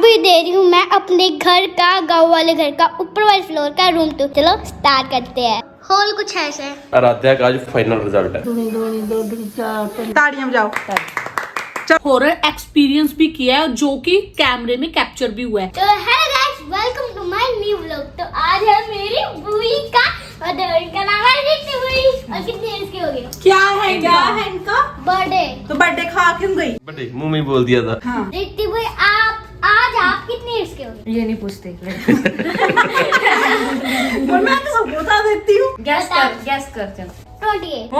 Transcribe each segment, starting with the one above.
अभी दे रही हूँ मैं अपने घर का, गांव वाले घर का ऊपर वाले फ्लोर का रूम टूर। चलो स्टार्ट करते हैं। हॉल कुछ ऐसे है। आराध्या का आज फाइनल रिजल्ट है। ताड़ियां बजाओ। हॉरर एक्सपीरियंस भी किया है जो कि कैमरे में कैप्चर भी हुआ है। तो hello guys, welcome to my new vlog. तो आज है मेरी बुई का और इनका नाम है रिद्धि बुई। और कितने इयर्स की हो गई? क्या है इनका बर्थडे। तो बर्थडे खा क्यों गई? बर्थडे मुंह में बोल दिया था। हाँ। रिद्धि बुई आप कितने इयर्स के हो गए? ये नहीं पूछते। और मैं तो सब बता देती हूँ। गैस कर चल। 28।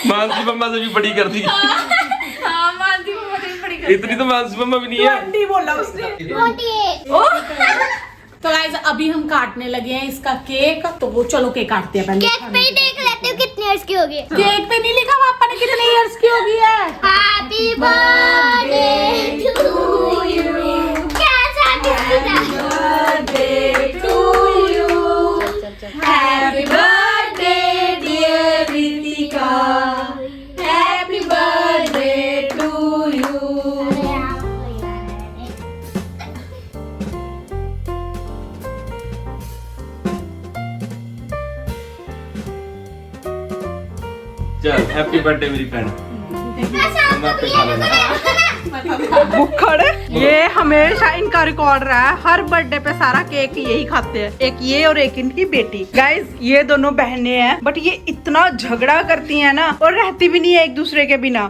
मानसी मम्मा से भी बड़ी कर दी। हाँ, मानसी मम्मा से भी बड़ी कर दी। इतनी तो मानसी मम्मा भी नहीं है। 20 बोला उसने। 28। तो गाइस अभी हम काटने लगे हैं इसका केक। तो वो चलो केक काटते हैं पहले। केक पे ही देख लेते हो कितने इयर्स की हो गई। केक पे नहीं लिखा पापा ने कितने इयर्स की होगी है। Happy birthday to you. कैसा happy birthday dear Ritika, happy birthday to you. चल हैप्पी बर्थडे मेरी फ्रेंड। बुखड़ ये हमेशा इनका रिकॉर्ड रहा है, हर बर्थडे पे सारा केक यही खाते हैं। एक ये और एक इनकी बेटी। गाइस ये दोनों बहनें हैं बट ये इतना झगड़ा करती हैं ना, और रहती भी नहीं है एक दूसरे के बिना।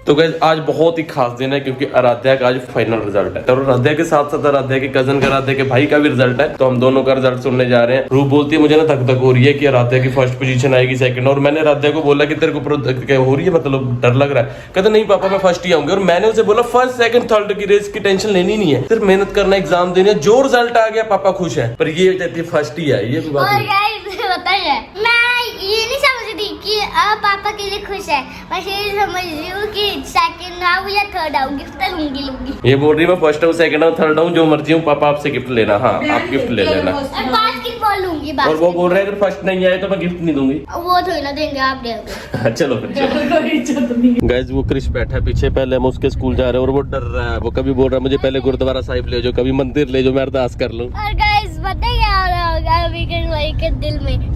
तो गाइस आज बहुत ही खास दिन है क्योंकि आराध्या का आज फाइनल रिजल्ट है। और आराध्या के साथ साथ आराध्या के कजन का, आराध्या के भाई का भी रिजल्ट है। तो हम दोनों का रिजल्ट सुनने जा रहे हैं। रूप बोलती है मुझे ना धक धक हो रही है कि आराध्या की फर्स्ट पोजीशन आएगी, सेकंड। और मैंने आराध्या को बोला कि तेरे को हो रही है, मतलब डर लग रहा है। कहते नहीं पापा मैं फर्स्ट ही आऊंगी। और मैंने उसे बोला फर्स्ट सेकंड थर्ड की रेस की टेंशन लेनी नहीं है, सिर्फ मेहनत करना, एग्जाम देने। जो रिजल्ट आ गया पापा खुश है। पर ये कहती फर्स्ट ही आई, ये और गाइस बताइए, मैं ये नहीं समझती कि अब पापा के लिए खुश है। बस ये समझ रही हूँ कि सेकंड आऊँ या थर्ड आऊँ, गिफ्ट तो लूंगी। ये बोल रही है मैं फर्स्ट हूँ, सेकंड हूँ, थर्ड हूँ, जो मर्जी हूँ, पापा आपसे गिफ्ट लेना। हाँ आप गिफ्ट ले लेना। और बास्केटबॉल लूंगी। और वो बोल रहे हैं अगर फर्स्ट नहीं आए तो मैं गिफ्ट नहीं दूंगी। वो थोड़ी ना देंगे, आप देंगे। चलो गाइस वो क्रिश बैठा है पीछे। पहले हम उसके स्कूल जा रहे हैं और वो डर रहा है। वो कभी बोल रहा है मुझे पहले गुरुद्वारा साहिब ले जाओ, कभी मंदिर ले जाओ, मैं अरदास कर लूं। और गाइस बताइए क्या हो रहा होगा वीकेंड भाई के दिल में।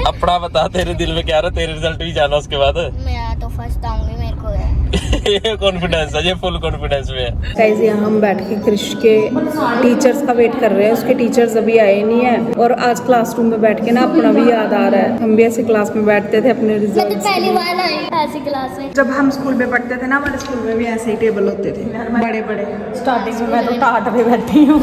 अपना बता तेरे दिल में क्या रहा, तेरे रिजल्ट भी जाना उसके बाद। मैं तो फर्स्ट आऊंगी, मेरे को है। ये कॉन्फिडेंस है, ये फुल कॉन्फिडेंस में है। गाइस यहाँ हम बैठ के क्रिश के टीचर्स का वेट कर रहे हैं। उसके टीचर्स अभी आए नहीं है। और आज क्लासरूम में बैठ के ना अपना भी याद आ रहा है। हम भी ऐसे क्लास में बैठते थे अपने मैं तो रिजल्ट। पहली बार आई ऐसी क्लास में। जब हम स्कूल में पढ़ते थे ना, हमारे स्कूल में भी ऐसे ही टेबल होते थे बड़े बड़े। स्टार्टिंग में मैं तो टाट पे बैठी हूँ,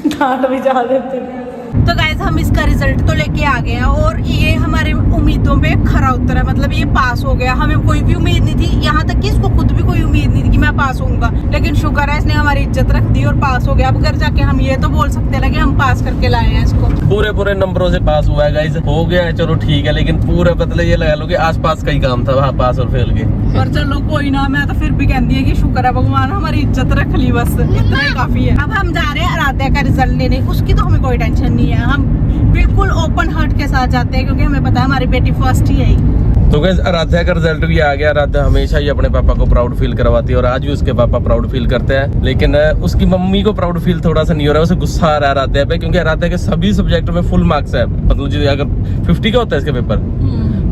टाट भी जा देते थे। तो गाइस हम इसका रिजल्ट तो लेके आ गए हैं और ये हमारे उम्मीदों पे खरा उतरा। मतलब ये पास हो गया। हमें कोई भी उम्मीद नहीं थी, यहाँ तक कि इसको खुद भी कोई उम्मीद नहीं थी कि मैं पास होऊंगा। लेकिन शुक्र है इसने हमारी इज्जत रख दी और पास हो गया। अब घर जाके हम ये तो बोल सकते हैं कि हम पास करके लाए हैं इसको। पूरे नंबरों से पास हुआ है गाइस, हो गया है चलो ठीक है। लेकिन पूरे बदले ये लगा लो कि आस पास का ही काम था, वहाँ पास और फेल के। पर चलो कोई ना, मैं तो फिर भी कहती है कि शुक्र है भगवान हमारी इज्जत रख ली, बस इतना ही काफी है। अब हम जा रहे हैं आराध्या का रिजल्ट लेने। उसकी तो हमें कोई टेंशन नहीं है, हम बिल्कुल ओपन हार्ट के साथ जाते हैं क्योंकि हमें पता है हमारी बेटी फर्स्ट ही आएगी। तो गाइस आराध्या का रिजल्ट भी आ गया। आराध्या हमेशा ही अपने पापा को प्राउड फील करवाती है और आज भी उसके पापा प्राउड फील करते हैं। लेकिन उसकी मम्मी को प्राउड फील थोड़ा सा नहीं हो रहा है, उसे गुस्सा आ रहा है आराध्या पे। क्योंकि आराध्या के सभी सब्जेक्ट में फुल मार्क्स है। मतलब जो अगर 50 का होता है इसका पेपर,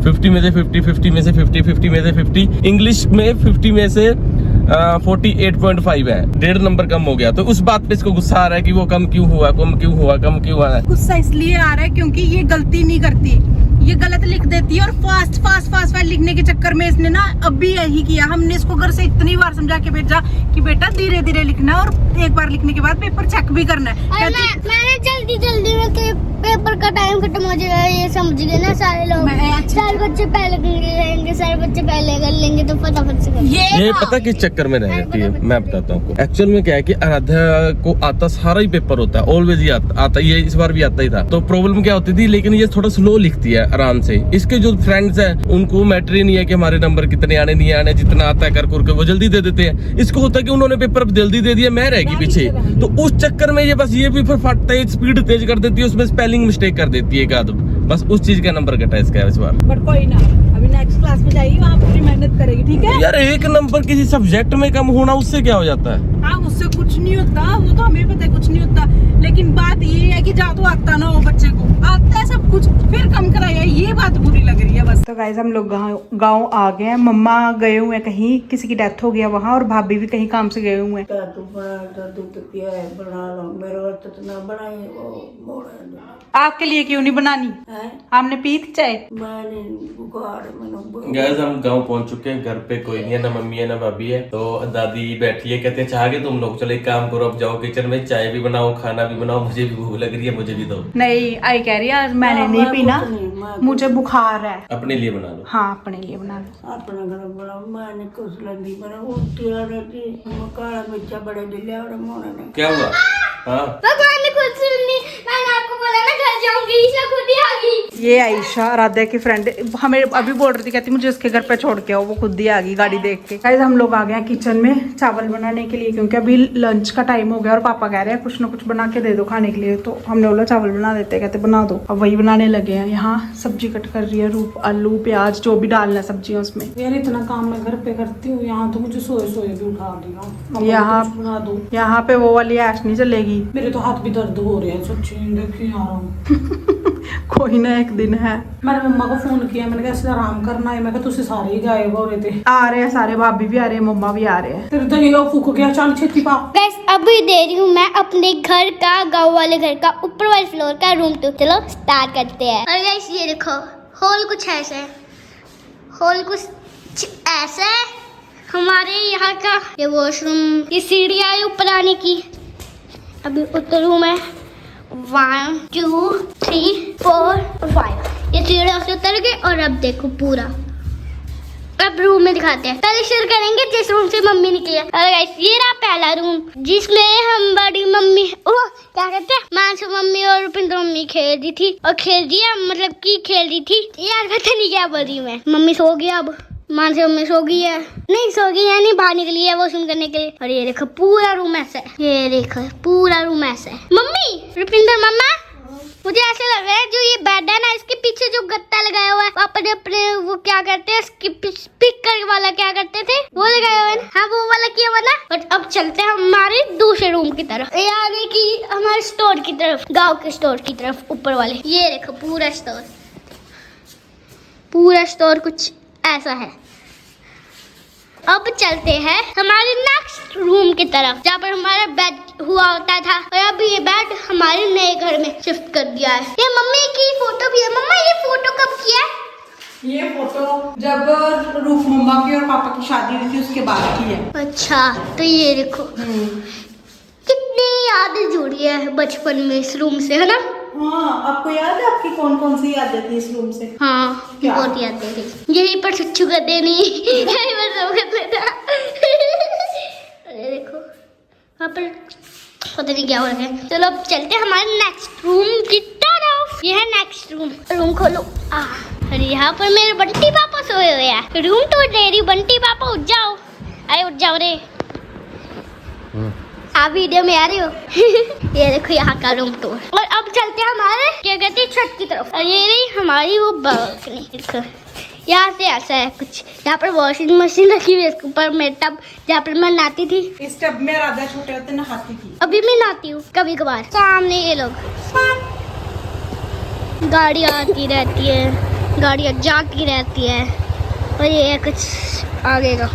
50 में से 50, 50 में से 50, 50 में से 50। इंग्लिश में 50 में से 48.5 है, 1.5 नंबर कम हो गया। तो उस बात पे इसको गुस्सा आ रहा है कि वो कम क्यों हुआ, कम क्यों हुआ है। गुस्सा इसलिए आ रहा है क्योंकि ये गलती नहीं करती, ये गलत लिख देती है। और फास्ट लिखने के चक्कर में इसने ना अभी यही किया। हमने इसको घर से इतनी बार समझा के भेजा कि बेटा धीरे धीरे लिखना है और एक बार लिखने के बाद पेपर चेक भी करना है। मैंने जल्दी में पेपर का टाइम खत्म हो जाएगा, ये समझ गए ना सारे लोग। सारे बच्चे पहले करेंगे, सारे बच्चे पहले कर लेंगे तो फटाफट से ये पता किस चक्कर में रह जाती है, मैं बताता हूँ आपको। एक्चुअल में क्या है कि आराध्या को आता सारा ही पेपर होता है, ऑलवेज ही आता ये इस बार भी आता ही था। तो प्रॉब्लम क्या होती थी, लेकिन ये थोड़ा स्लो लिखती है आराम से। इसके जो फ्रेंड्स हैं उनको मैटर ही नहीं है कि हमारे नंबर कितने आने नहीं आने, जितना आता है कर के वो जल्दी दे देते हैं। इसको होता है कि उन्होंने पेपर जल्दी दे दिया, मैं रहेगी पीछे। तो उस चक्कर में ये बस ये पेपर फाटता है, स्पीड तेज कर देती है, उसमें स्पेलिंग मिस्टेक कर देती है एक आदम। बस उस चीज का नंबर कटा इसका इस बार। पर कोई ना, अभी नेक्स्ट क्लास में जाएगी, वहाँ पूरी मेहनत करेगी, ठीक है। यार एक नंबर किसी सब्जेक्ट में कम होना उससे क्या हो जाता है? हाँ, उससे कुछ नहीं होता, वो तो हमें पता है कुछ नहीं होता, लेकिन बात ये है कि जहाँ तो आता ना हो बच्चे को, आता है सब कुछ, फिर कम कराया, ये बात बुरी लग रही है बस। तो गाइस हम लोग गाँव आ गए हैं। मम्मा गए हुए हैं कहीं, किसी की डेथ हो गया वहाँ, और भाभी भी कहीं काम से गए हुए हैं। आपके लिए क्यों नहीं बनानी? आपने पी थी चाय? गाइस हम गांव पहुंच चुके हैं, घर पे कोई नहीं है, ना मम्मी है ना भाभी है। तो दादी बैठी है, कहते हैं चाह के तुम लोग चलो एक काम करो, अब जाओ किचन में, चाय भी बनाओ, खाना भी बनाओ, मुझे भी भूख लग रही है, मुझे भी दो। नहीं, आई कह रही है आज मैंने नहीं पीना, मुझे बुखार है। अपने लिए बना लो। हाँ, अपने लिए बना लो। अपना घर बड़ा मैंने कुछ लगी बड़ा उल्टी आ रही थी, काला मिर्चा बड़े दिले और मोने ने। क्या हुआ? हाँ भगवान ने खुद सुननी, मैंने आपको बोला ना घर जाऊंगी, ईशा खुद ही आ गई। ये आयशा राधा की फ्रेंड हमें अभी बोल रही थी, कहती मुझे इसके घर पे छोड़ के आओ, वो खुद ही आ गई गाड़ी देख के। गाइस हम लोग आ गए हैं किचन में चावल बनाने के लिए, क्योंकि अभी लंच का टाइम हो गया और पापा कह रहे हैं कुछ ना कुछ बना के दे दो खाने के लिए, तो हमने बोला चावल बना देते, कहते बना दो। अब वही बनाने लगे हैं। यहाँ सब्जी कट कर रही है रूप, आलू प्याज जो भी डालना है सब्जियां उसमें। यार इतना काम मैं घर पे करती हूँ, यहाँ तो मुझे सोए सोए भी उठा दिया। यहाँ बना दो, यहाँ पे वो वाली ऐश नहीं चलेगी। मेरे तो हाथ भी दर्द हो रहे हैं सच्ची, देखिए यार। कोई ना एक दिन है। मैंने मम्मा को फोन किया, मैंने कहा ऐसे आराम करना है, मैं कहा तुझसे सारे ही गायब हो रहे थे। आ रहे हैं सारे, भाभी भी आ रहे हैं, मम्मा भी आ रहे हैं। तेरे तो ये फूक गया, चल छेती पा। गाइस अभी दे रही हूँ मैं अपने घर का, गांव वाले घर का ऊपर वाले फ्लोर का रूम टूर। चलो स्टार्ट करते हैं। और गाइस ये देखो, हॉल कुछ ऐसा है, हॉल कुछ ऐसा है हमारे यहाँ का। ये वॉशरूम, ये सीढ़ी आई ऊपर आने की। अभी उतरू मैं, 1 2 3 4 5, ये सीढ़ियों से उतर गए। और अब देखो पूरा, अब रूम में दिखाते हैं। पहले शुरू करेंगे जिस रूम से मम्मी निकली है। और गाइस ये रहा पहला रूम, जिसमें हम बड़ी मम्मी, ओह क्या कहते हैं, मानसू मम्मी और रुपिंदर मम्मी खेल रही थी, और खेल रही है मतलब की खेल रही थी यार, पता नहीं क्या बोल रही मैं। मम्मी सो गई, अब मानसू मम्मी सो गई है, नहीं सो गई है, नहीं बाहर निकली है वॉशरूम करने के लिए। और ये देखो पूरा रूम ऐसा है, ये देखो पूरा रूम ऐसा है। मम्मी, रुपिंदर मम्मा, मुझे ऐसा लग रहा है जो ये बेड है ना, इसके पीछे जो गत्ता लगाया हुआ है, पापा ने अपने वो क्या करते हैं, स्पीकर वाला क्या करते थे, वो लगाया हुआ है ना। हाँ वो वाला किया हुआ ना। और अब चलते हैं हमारे दूसरे रूम की तरफ, यानी कि हमारे स्टोर की तरफ, गांव के स्टोर की तरफ, ऊपर वाले। ये देखो पूरा स्टोर, पूरा स्टोर कुछ ऐसा है। अब चलते हैं हमारे नेक्स्ट रूम की तरफ, जहाँ पर हमारा बेड हुआ होता था, और अब ये बेड हमारे नए घर में शिफ्ट कर दिया है। ये मम्मी की फोटो भी है। मम्मा ये फोटो कब किया है? ये फोटो जब रूप मम्मा की और पापा की शादी हुई थी उसके बाद की है। अच्छा, तो ये देखो कितनी यादें जुड़ी है बचपन में इस रूम से, है ना। हाँ, आपको याद है आपकी कौन कौन सी यादें थी इस रूम से? हाँ क्या? बहुत यादें थी। यहीं पर छुच्छू कर देनी, यहीं पर सब करते था। अरे देखो वहाँ पर पता नहीं क्या हो रहा है। चलो अब चलते हैं हमारे नेक्स्ट रूम की तरफ। ये है नेक्स्ट रूम। रूम खोलो। अरे यहाँ पर मेरे बंटी पापा सोए हुए हैं। रूम तो दे रही, बंटी पापा उठ जाओ, अरे उठ जाओ रे। आप वीडियो में आ रही हो। ये देखो यहाँ का रूम टूर। और अब चलते हैं हमारे क्या कहते हैं छत की तरफ। और ये रही हमारी वो बालकनी। देखो यहाँ से ऐसा है कुछ, यहाँ पर वॉशिंग मशीन रखी हुई है, इसके ऊपर मैं टब, जहाँ पर मैं नहाती थी। इस टब में राधा छोटे होते नहाती थी। अभी मैं नहाती हूँ कभी कभार। सामने ये लोग, गाड़ियाँ आती रहती है, गाड़ियाँ जाती रहती है। और ये है कुछ आगे का,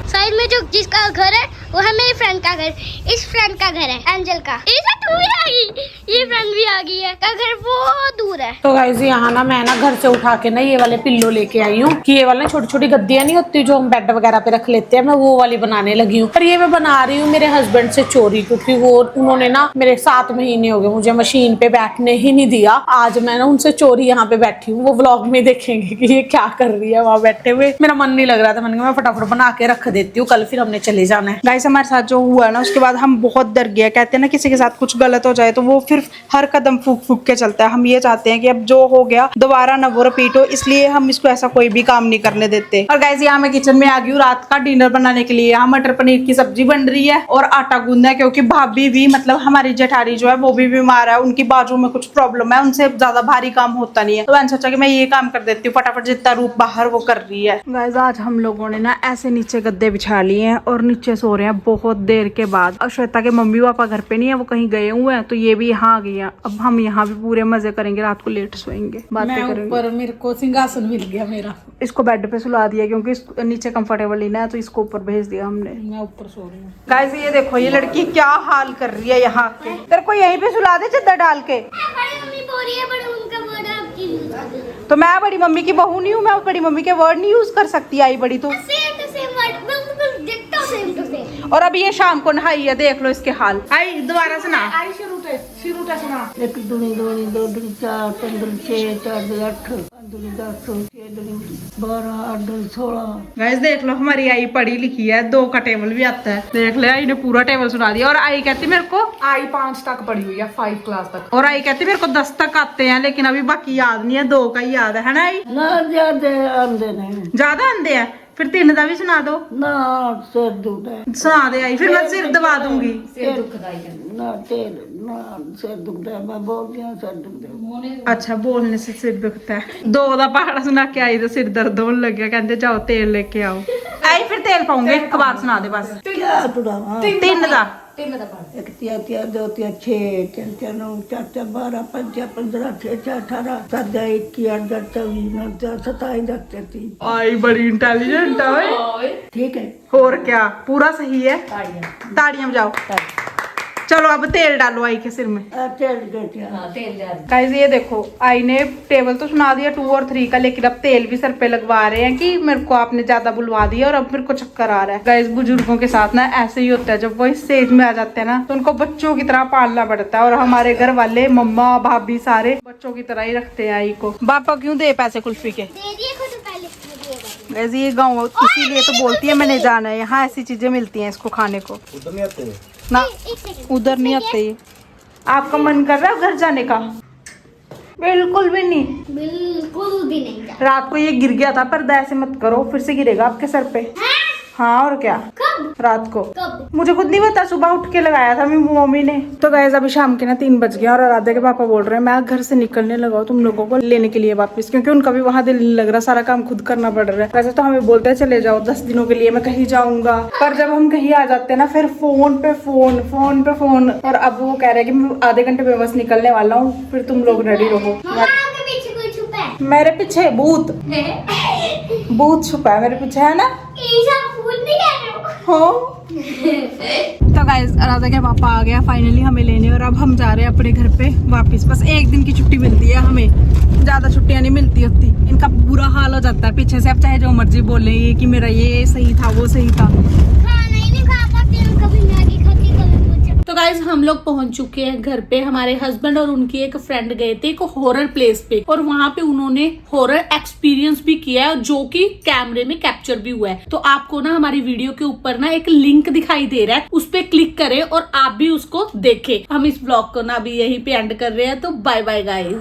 साइड में जो जिसका घर है वो है मेरी फ्रेंड का घर। इस फ्रेंड का घर है एंजल का। इसे दूर आ गई, ये फ्रेंड भी आ गई है, का घर वो दूर है। तो गाइस यहाँ ना मैं ना घर से उठा के ना ये वाले पिल्लो लेके आई हूँ, कि ये वाले छोटी छोटी गद्दियां नहीं होती जो हम बेड वगैरह पे रख लेते हैं, मैं वो वाली बनाने लगी हूँ। पर ये मैं बना रही हूँ मेरे हस्बैंड से चोरी, क्योंकि वो उन्होंने ना मेरे 7 महीने हो गए मुझे मशीन पे बैठने ही नहीं दिया। आज मैं ना उनसे चोरी यहाँ पे बैठी हूँ, वो व्लॉग में देखेंगे कि ये क्या कर रही है वहाँ बैठे हुए। मेरा मन नहीं लग रहा था, मैंने कहा मैं फटाफट बना के रख देती हूँ, कल फिर हमने चले जाना है। गाइस हमारे साथ जो हुआ ना उसके बाद हम बहुत डर गए। कहते हैं ना किसी के साथ कुछ गलत हो जाए तो वो फिर हर कदम फूक फूक के चलता है। हम ये चाहते हैं कि अब जो हो गया दोबारा ना वो रिपीट हो, इसलिए हम इसको ऐसा कोई भी काम नहीं करने देते। और गाइस यहाँ मैं किचन में आ गई हूँ रात का डिनर बनाने के लिए। यहाँ मटर पनीर की सब्जी बन रही है और आटा गूंदा है, क्योंकि भाभी भी मतलब हमारी जेठानी जो है वो भी बीमार है, उनकी बाजू में कुछ प्रॉब्लम है, उनसे ज्यादा भारी काम होता नहीं है। तो मैंने सोचा कि मैं ये काम कर देती हूँ, फटाफट जितना रूप बाहर वो कर रही है। गाइस आज हम लोगों ने ना ऐसे नीचे गद्दे बिछा लिए हैं और नीचे सो रहे हैं बहुत देर के बाद। और श्वेता के मम्मी पापा घर पे नहीं है, वो कहीं गए हुए हैं, तो ये भी यहाँ आ गई है। अब हम यहाँ भी पूरे मजे करेंगे, रात को लेट सोएंगे, बातें करेंगे। ऊपर मेरे को सिंहासन मिल गया मेरा, इसको बेड पे सुला दिया क्योंकि नीचे कंफर्टेबल नहीं है, तो इसको ऊपर भेज दिया हमने। मैं ऊपर सो रही हूँ। गाइस ये देखो ये लड़की क्या हाल कर रही है यहाँ के। तेरे को यहीं पे सुला दे चादर डाल के। बड़ी मम्मी बोल रही है, बड़ी उनका वर्ड आपकी यूज कर दो। तो मैं बड़ी मम्मी की बहू नहीं हूँ, मैं बड़ी मम्मी के वर्ड नहीं यूज कर सकती। आई बड़ी तो सेम टू सेम वर्ड, बिल्कुल डिट्टो सेम टू सेम। और अभी ये शाम को नहाई है, देख लो इसके हाल। आई दोबारा सुना। एक दुनी दुनी दो दुनी चार तीन दुनी छः चार दुनी 8 5 दुनी 10 6 दुनी 12 8 दुनी 16। गाइस देख लो हमारी आई पढ़ी लिखी है, 2 का टेबल भी आता है। देख ले आई ने पूरा टेबल सुना दिया। और आई कहती मेरे को, आई 5 तक पढ़ी हुई है, 5 क्लास तक। और आई कहती मेरे को 10 तक आते हैं, लेकिन अभी बाकी याद नहीं है, 2 का ही याद है ना आई? ना ज्यादा आंदे नहीं, ज्यादा आंदे हैं, फिर 3 का भी सुना दो। ना सिर दुखदा है, सुना दे आई, फिर मैं सिर दबा दूंगी। ना तेल ना सिर दुखदा है, मैं बोल दिया सिर दुखदा है। अच्छा बोलने से सिर दुखता है। 2 का पहाड़ा सुना के आई तो सिर दर्द होने लग गया, कहते जाओ तेल लेके आओ। आई फिर तेल पाऊंगे, एक बार सुना दे बस। क्या तुड़ावा 3 का 1 3 3 2 3 6 3 3 9 4 4 12 5 15 6 6 18 7 21 8 24 9 27 33। आई बड़ी इंटेलिजेंट है। ठीक है, और क्या पूरा सही है। ताड़ियां बजाओ। चलो अब तेल डालो आई के सिर में। तेल देते हैं। गाइस ये देखो आई ने टेबल तो सुना दिया 2 और 3 का, लेकिन अब तेल भी सर पे लगवा रहे हैं कि मेरे को आपने ज्यादा बुलवा दिया और अब मेरे को चक्कर आ रहा है। गाइस बुजुर्गों के साथ ना ऐसे ही होता है, जब वो इस स्टेज में आ जाते हैं ना तो उनको बच्चों की तरह पालना पड़ता है। और हमारे घर वाले मम्मा भाभी सारे बच्चों की तरह ही रखते हैं आई को। पापा क्यों दे पैसे कुल्फी के? दे दिए खुद पहले वैसे ये गाँव इसीलिए तो बोलती है मैंने जाना है, यहाँ ऐसी चीजें मिलती हैं इसको खाने को। उधर नहीं आते ना उधर नहीं आते ये। आपका मन कर रहा है घर जाने का? बिल्कुल भी नहीं, बिल्कुल भी नहीं जा। रात को ये गिर गया था, पर्दा ऐसे मत करो, फिर से गिरेगा आपके सर पे। हाँ और क्या? कब? रात को। कब? मुझे खुद नहीं पता, सुबह उठ के लगाया था मेरी मम्मी ने। तो गाइस अभी शाम के ना 3 बज गया और आराध्या के पापा बोल रहे हैं मैं घर से निकलने लगा हूं तुम लोगों को लेने के लिए वापस, क्योंकि उनका भी वहाँ दिल नहीं लग रहा, सारा काम खुद करना पड़ रहा है। वैसे तो हमें बोलते हैं चले जाओ 10 दिनों के लिए मैं कहीं जाऊंगा, पर जब हम कहीं आ जाते हैं ना फिर फोन पे फोन। और अब वो कह रहे हैं कि मैं आधे घंटे में बस निकलने वाला हूँ, फिर तुम लोग रेडी रहो। आपके पीछे कोई छुपा है? मेरे पीछे भूत छुपा है मेरे पीछे, है ना? भूत नहीं कह रहे हो? हो तो गाइस राधा के पापा आ गया फाइनली हमें लेने, और अब हम जा रहे हैं अपने घर पे वापस। बस 1 दिन की छुट्टी मिलती है हमें, ज्यादा छुट्टियां नहीं मिलती होती। इनका बुरा हाल हो जाता है पीछे से, अब चाहे जो मर्जी बोले ये कि मेरा ये सही था वो सही था। खाना ही नहीं खा पाते, कभी मैगी खाती कभी कुछ। तो गाइज हम लोग पहुंच चुके हैं घर पे। हमारे हस्बैंड और उनकी एक फ्रेंड गए थे एक हॉरर प्लेस पे, और वहां पे उन्होंने हॉरर एक्सपीरियंस भी किया है जो कि कैमरे में कैप्चर भी हुआ है। तो आपको ना हमारी वीडियो के ऊपर ना एक लिंक दिखाई दे रहा है, उस पे क्लिक करें और आप भी उसको देखें। हम इस ब्लॉग को ना अभी यहीं पे एंड कर रहे हैं, तो बाय बाय गाइज।